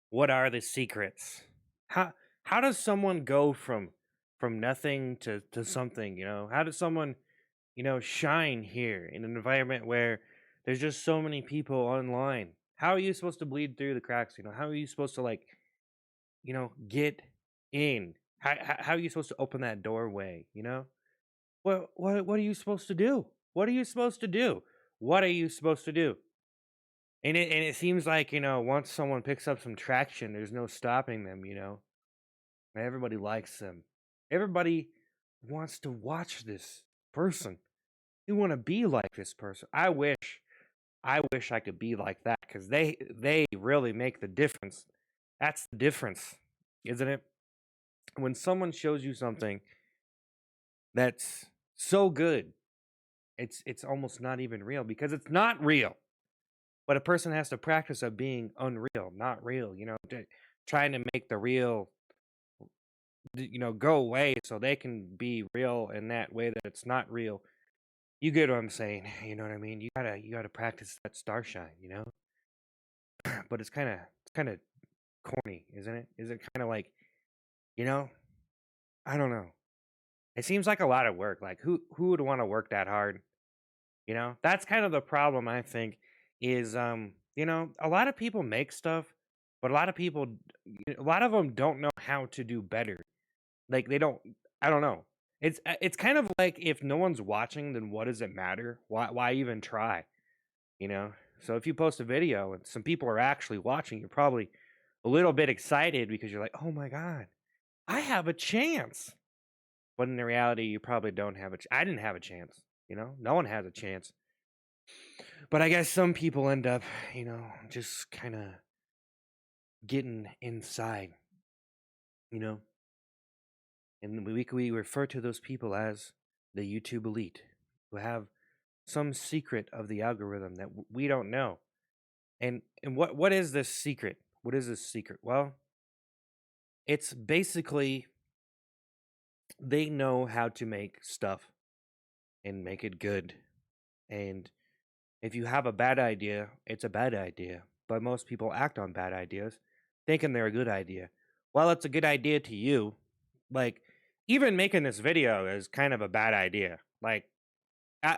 What are the secrets? How how does someone go from nothing to something, you know? How does someone, shine here in an environment where there's just so many people online? How are you supposed to bleed through the cracks, you know? How are you supposed to get in? How are you supposed to open that doorway, you know? What are you supposed to do? What are you supposed to do? What are you supposed to do? And it seems like, once someone picks up some traction, there's no stopping them, you know? Everybody likes them. Everybody wants to watch this person. You want to be like this person. I wish I could be like that because they really make the difference. That's the difference, isn't it? When someone shows you something that's so good, it's almost not even real because it's not real. But a person has to practice of being unreal, not real, trying to make the real, go away so they can be real in that way that it's not real. You get what I'm saying? You know what I mean? You gotta practice that star shine, you know? But it's kind of corny, isn't it? Is it kind of like, you know, I don't know. It seems like a lot of work. Like who would want to work that hard? You know? That's kind of the problem I think is a lot of people make stuff, but a lot of them don't know how to do better. Like they don't I don't know. It's kind of like if no one's watching, then what does it matter? Why even try? You know? So if you post a video and some people are actually watching, you're probably a little bit excited because you're like, "Oh my god, I have a chance." But in the reality, you probably don't have I didn't have a chance, you know? No one has a chance. But I guess some people end up, just kind of getting inside, you know? And we refer to those people as the YouTube elite who have some secret of the algorithm that we don't know. And what is this secret? What is this secret? Well, it's basically they know how to make stuff and make it good. And if you have a bad idea, it's a bad idea. But most people act on bad ideas thinking they're a good idea. Well, it's a good idea to you. Like even making this video is kind of a bad idea. Like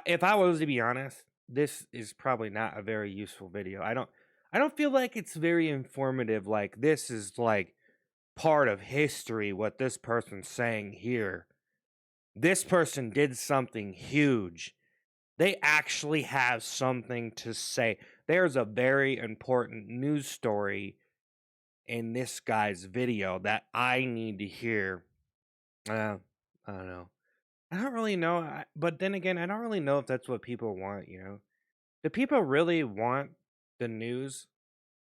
if I was to be honest, this is probably not a very useful video. I don't feel like it's very informative. Like this is like part of history what this person's saying here. This person did something huge. They actually have something to say. There's a very important news story in this guy's video that I need to hear. Uh, I don't know. I don't really know, but then again, I don't really know if that's what people want, you know? Do people really want the news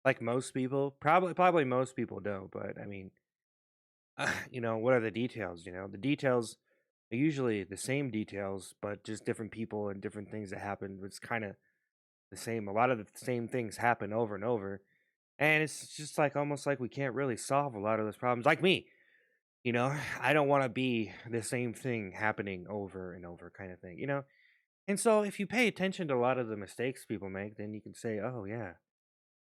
like most people? Probably most people don't, but I mean, what are the details, you know? The details are usually the same details, but just different people and different things that happen. It's kind of the same. A lot of the same things happen over and over. And it's just like almost like we can't really solve a lot of those problems. Like me, you know, I don't want to be the same thing happening over and over kind of thing, you know? And so if you pay attention to a lot of the mistakes people make, then you can say, oh, yeah,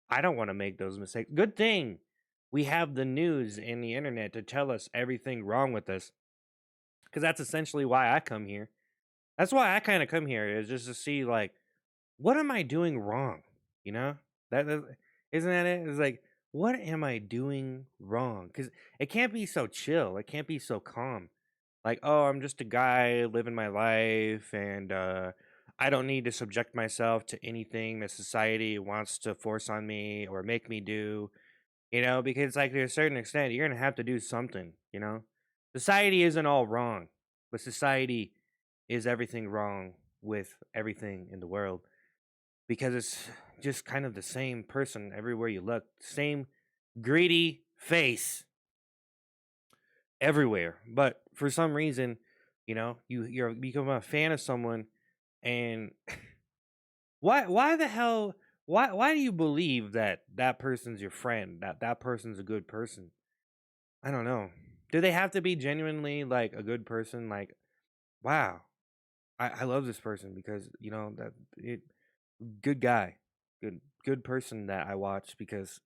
I don't want to make those mistakes. Good thing we have the news and the internet to tell us everything wrong with us. Because that's essentially why I come here. That's why I kind of come here is just to see, like, what am I doing wrong? You know? That isn't that it? It's like, what am I doing wrong? Because it can't be so chill. It can't be so calm. Like, oh, I'm just a guy living my life and I don't need to subject myself to anything that society wants to force on me or make me do, because like to a certain extent, you're gonna have to do something, you know? Society isn't all wrong, but society is everything wrong with everything in the world because it's just kind of the same person everywhere you look, same greedy face everywhere. But for some reason, you're become a fan of someone, and why the hell why do you believe that that person's your friend, that person's a good person? I don't know. Do they have to be genuinely like a good person? Like, wow, I love this person because that it good guy, good person that I watch because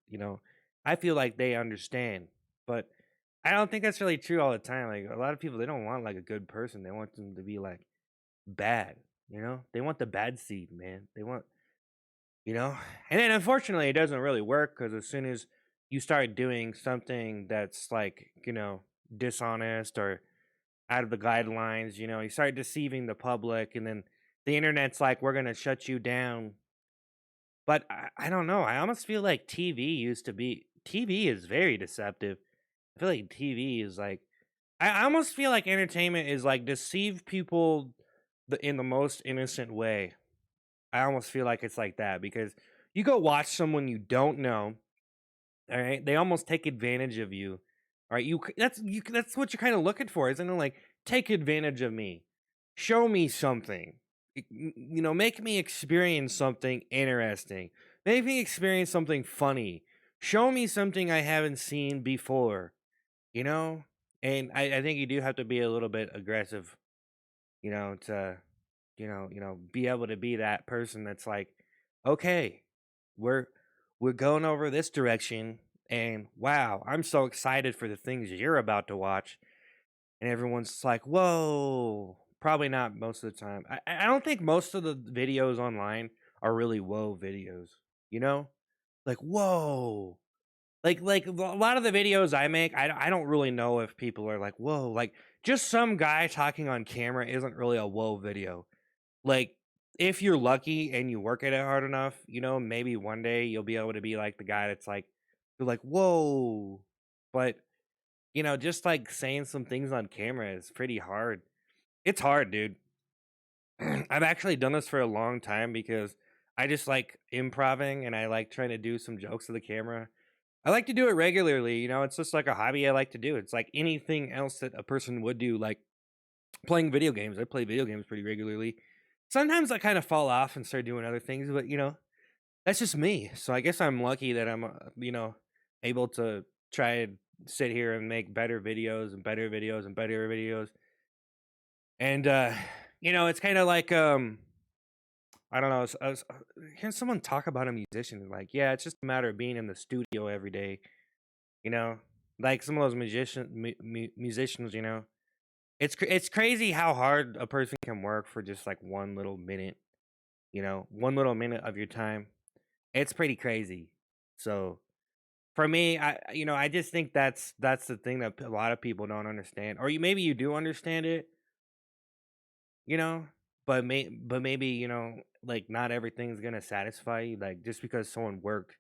I feel like they understand, but I don't think that's really true all the time. Like a lot of people, they don't want like a good person. They want them to be like bad. You know, they want the bad seed, man. They want, you know, and then unfortunately, it doesn't really work because as soon as you start doing something that's like, dishonest or out of the guidelines, you start deceiving the public, and then the internet's like, we're gonna shut you down. But I don't know. I almost feel like TV is very deceptive. I feel like TV is like I almost feel like entertainment is like deceive people in the most innocent way. I almost feel like it's like that because you go watch someone you don't know, all right? They almost take advantage of you. All right? That's what you're kind of looking for, isn't it? Like take advantage of me. Show me something. Make me experience something interesting. Make me experience something funny. Show me something I haven't seen before, you know? And I think you do have to be a little bit aggressive, to be able to be that person that's like, okay, we're we're going over this direction, and wow, I'm so excited for the things you're about to watch. And everyone's like, whoa. Probably not most of the time. I don't think most of the videos online are really whoa videos, you know? Like, whoa. Like a lot of the videos I make, I don't really know if people are like, whoa. Like, just some guy talking on camera isn't really a whoa video. Like, if you're lucky and you work at it hard enough, maybe one day you'll be able to be like the guy that's like, you're like, whoa. But, just like saying some things on camera is pretty hard. It's hard, dude. I've actually done this for a long time because I just like improving and I like trying to do some jokes to the camera. I like to do it regularly, it's just like a hobby I like to do. It's like anything else that a person would do, like playing video games. I play video games pretty regularly. Sometimes I kind of fall off and start doing other things, but that's just me. So I guess I'm lucky that I'm, able to try and sit here and make better videos and better videos and better videos. And it's kind of like I don't know. I was hearing someone talk about a musician, like, yeah, it's just a matter of being in the studio every day. You know, like some of those musicians. It's crazy how hard a person can work for just like one little minute. One little minute of your time. It's pretty crazy. So for me, I just think that's the thing that a lot of people don't understand, or maybe you do understand it, you know but maybe like not everything's gonna satisfy you, like just because someone worked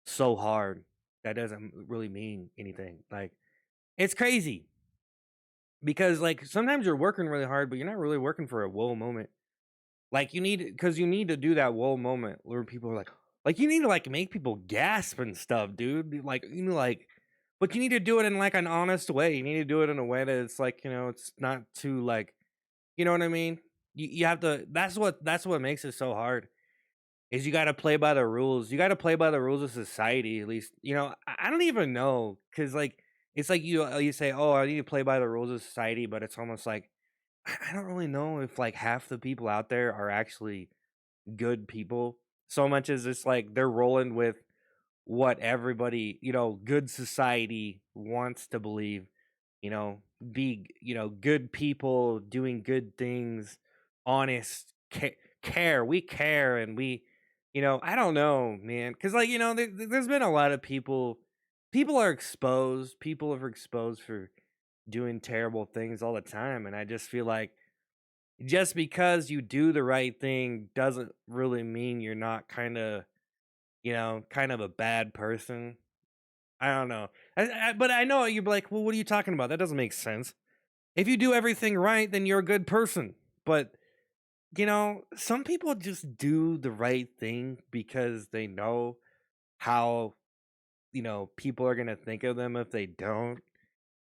so hard, that doesn't really mean anything. Like it's crazy because like sometimes you're working really hard but you're not really working for a whoa moment. Like you need to do that whoa moment where people are like you need to like make people gasp and stuff, dude. Like like, but you need to do it in like an honest way. You need to do it in a way that it's like, it's not too like, you know what I mean? You have to. That's what makes it so hard. Is you got to play by the rules. You got to play by the rules of society. At least I don't even know because like it's like you say, oh, I need to play by the rules of society, but it's almost like I don't really know if like half the people out there are actually good people. So much as it's like they're rolling with what everybody, good society wants to believe, be, good people doing good things, honest, care. We care and we, I don't know, man. Cause like, there's been a lot of people are exposed for doing terrible things all the time. And I just feel like just because you do the right thing doesn't really mean you're not kind of a bad person. I don't know. But I know you're like, well, what are you talking about? That doesn't make sense. If you do everything right, then you're a good person. But, some people just do the right thing because they know how, people are going to think of them if they don't.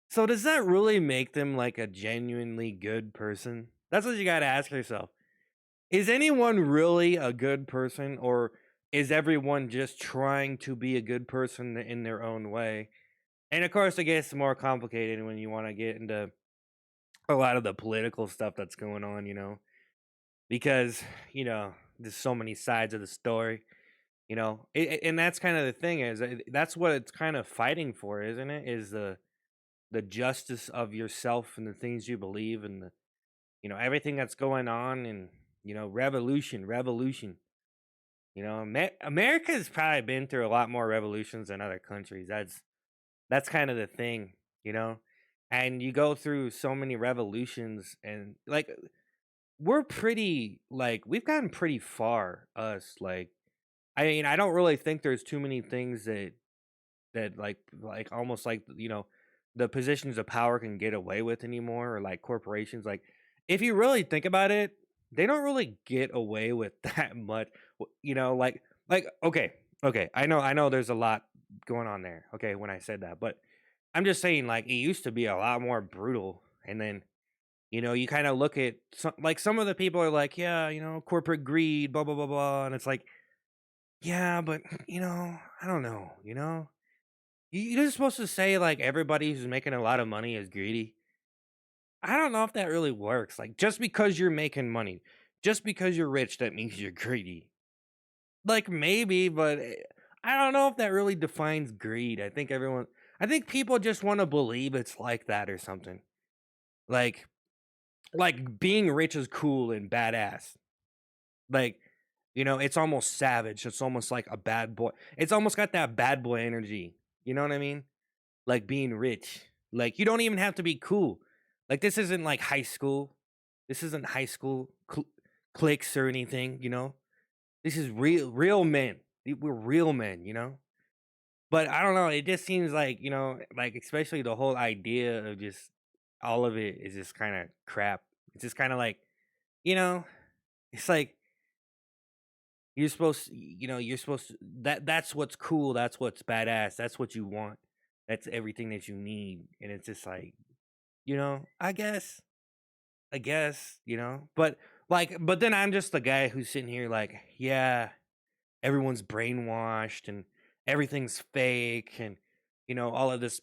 So does that really make them like a genuinely good person? That's what you got to ask yourself. Is anyone really a good person, or is everyone just trying to be a good person in their own way? And of course, it gets more complicated when you want to get into a lot of the political stuff that's going on, because, there's so many sides of the story. And that's kind of the thing is that's what it's kind of fighting for, isn't it? Is the justice of yourself and the things you believe and the everything that's going on and revolution. America's probably been through a lot more revolutions than other countries. That's kind of the thing, you know. And you go through so many revolutions, and like we're pretty like we've gotten pretty far. Us like I mean I don't really think there's too many things that like almost like the positions of power can get away with anymore, or like corporations. Like if you really think about it, they don't really get away with that much. Like okay, I know there's a lot going on there, okay, when I said that, but I'm just saying like it used to be a lot more brutal. And then you kind of look at some of the people are like, yeah, corporate greed, blah blah blah blah, and it's like, yeah, but I don't know. You're just supposed to say like everybody who's making a lot of money is greedy. I don't know if that really works. Like just because you're making money, just because you're rich, that means you're greedy. Like maybe, but I don't know if that really defines greed. I think people just want to believe it's like that or something. Like like being rich is cool and badass. Like it's almost savage. It's almost like a bad boy. It's almost got that bad boy energy. You know what I mean? Like being rich. Like you don't even have to be cool. Like this isn't like high school. This isn't high school cliques or anything. This is real men. We're real men. But I don't know, it just seems like especially the whole idea of just all of it is just kind of crap. It's just kind of like, you know, it's like you're supposed to, that's what's cool, that's what's badass, that's what you want. That's everything that you need. And it's just like, I guess, but then I'm just the guy who's sitting here like, yeah, everyone's brainwashed and everything's fake and all of this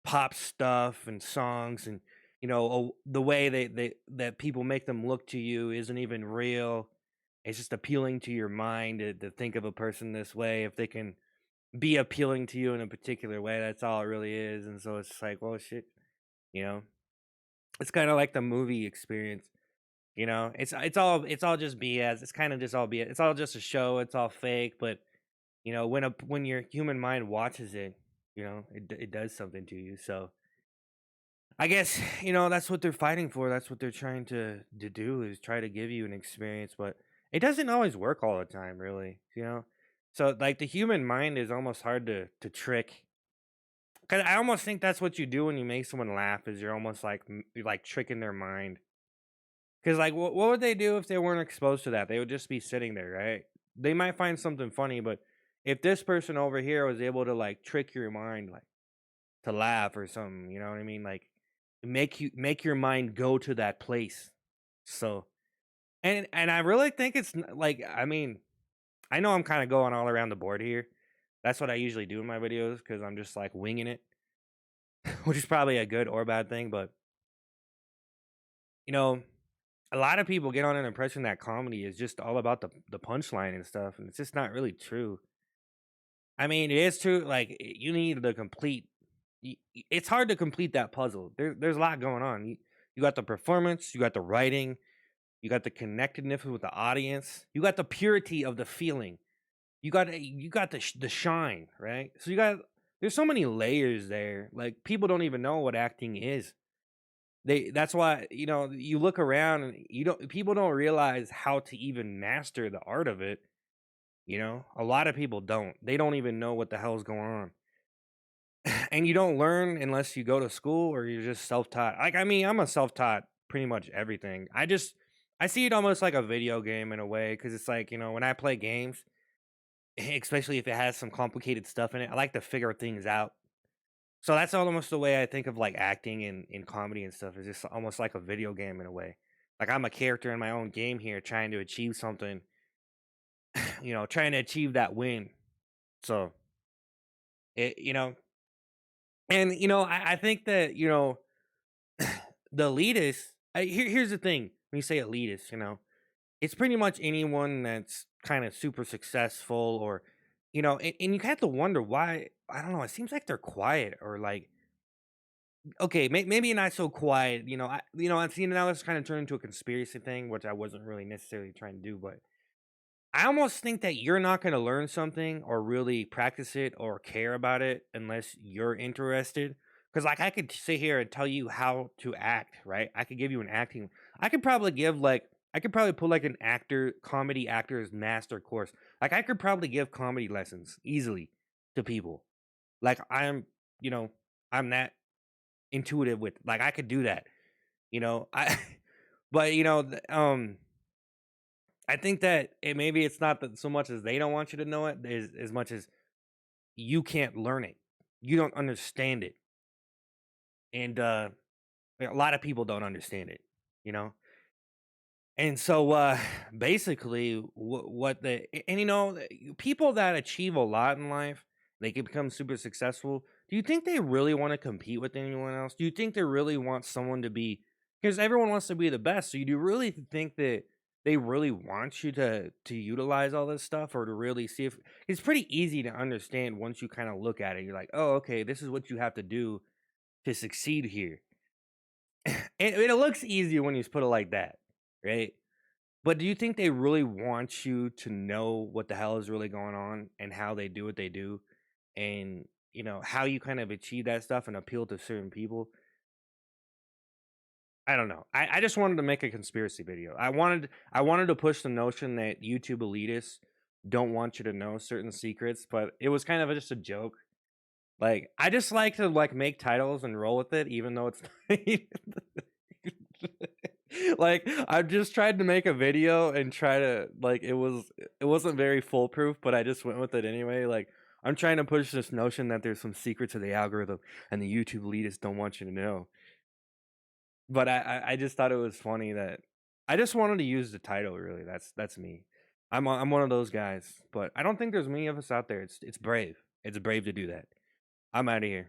pop stuff and songs and the way that people make them look to you isn't even real. It's just appealing to your mind to think of a person this way. If they can be appealing to you in a particular way, that's all it really is. And so it's just like, well, shit, you know it's kind of like the movie experience. It's all just BS. It's kind of just all BS. It's all just a show. It's all fake. But when your human mind watches it, it does something to you. So I guess that's what they're fighting for. That's what they're trying to do, is try to give you an experience. But it doesn't always work all the time, really. So like the human mind is almost hard to trick. Cause I almost think that's what you do when you make someone laugh, is you're almost like you're like tricking their mind. Cause like what would they do if they weren't exposed to that? They would just be sitting there, right? They might find something funny, but if this person over here was able to like trick your mind, like to laugh or something, you know what I mean? Like make your mind go to that place. So and I really think like, I mean, I know I'm kind of going all around the board here. That's what I usually do in my videos because I'm just like winging it, which is probably a good or bad thing. But you know, a lot of people get on an impression that comedy is just all about the punchline and stuff, and it's just not really true. I mean, it is true. Like you need to complete. It's hard to complete that puzzle. There's a lot going on. You got the performance, you got the writing, you got the connectedness with the audience, you got the purity of the feeling, you got the shine, right? So there's so many layers there. Like people don't even know what acting is. That's why you look around and people don't realize how to even master the art of it. A lot of people don't. They don't even know what the hell's going on. And you don't learn unless you go to school or you're just self-taught. Like I mean, I'm a self-taught pretty much everything. I see it almost like a video game in a way, because it's like, when I play games, especially if it has some complicated stuff in it, I like to figure things out. So that's almost the way I think of like acting in comedy and stuff. Is just almost like a video game in a way. Like I'm a character in my own game here, trying to achieve something. Trying to achieve that win. So it, and I think that the elitists. Here's the thing: when you say elitist, it's pretty much anyone that's kind of super successful, or and you have to wonder why. I don't know. It seems like they're quiet, or like, okay, maybe not so quiet. I've seen now it's kind of turned into a conspiracy thing, which I wasn't really necessarily trying to do, but I almost think that you're not going to learn something or really practice it or care about it unless you're interested. Because, like, I could sit here and tell you how to act, right? I could give you an acting. I could probably I could probably put like an comedy actor's master course. Like, I could probably give comedy lessons easily to people. Like, you know, I'm that intuitive with, like, I could do that, I, but, I think that maybe it's not that so much as they don't want you to know it, as much as you can't learn it. You don't understand it, and a lot of people don't understand it. You know, and so basically, what the and people that achieve a lot in life, they can become super successful. Do you think they really want to compete with anyone else? Do you think they really want someone to be? Because everyone wants to be the best. So you do really think that they really want you to utilize all this stuff, or to really see if it's pretty easy to understand once you kind of look at it. You're like, oh, okay, this is what you have to do to succeed here. And it looks easy when you put it like that, right? But do you think they really want you to know what the hell is really going on and how they do what they do, and how you kind of achieve that stuff and appeal to certain people? I don't know. I just wanted to make a conspiracy video. I wanted to push the notion that YouTube elitists don't want you to know certain secrets, but it was kind of just a joke. Like, I just like to like make titles and roll with it, even though it's like, I've just tried to make a video and try to like it wasn't very foolproof, but I just went with it anyway. Like, I'm trying to push this notion that there's some secret to the algorithm and the YouTube elitists don't want you to know. But I just thought it was funny that I just wanted to use the title. Really, that's me. I'm one of those guys, but I don't think there's many of us out there. It's brave. It's brave to do that. I'm out of here.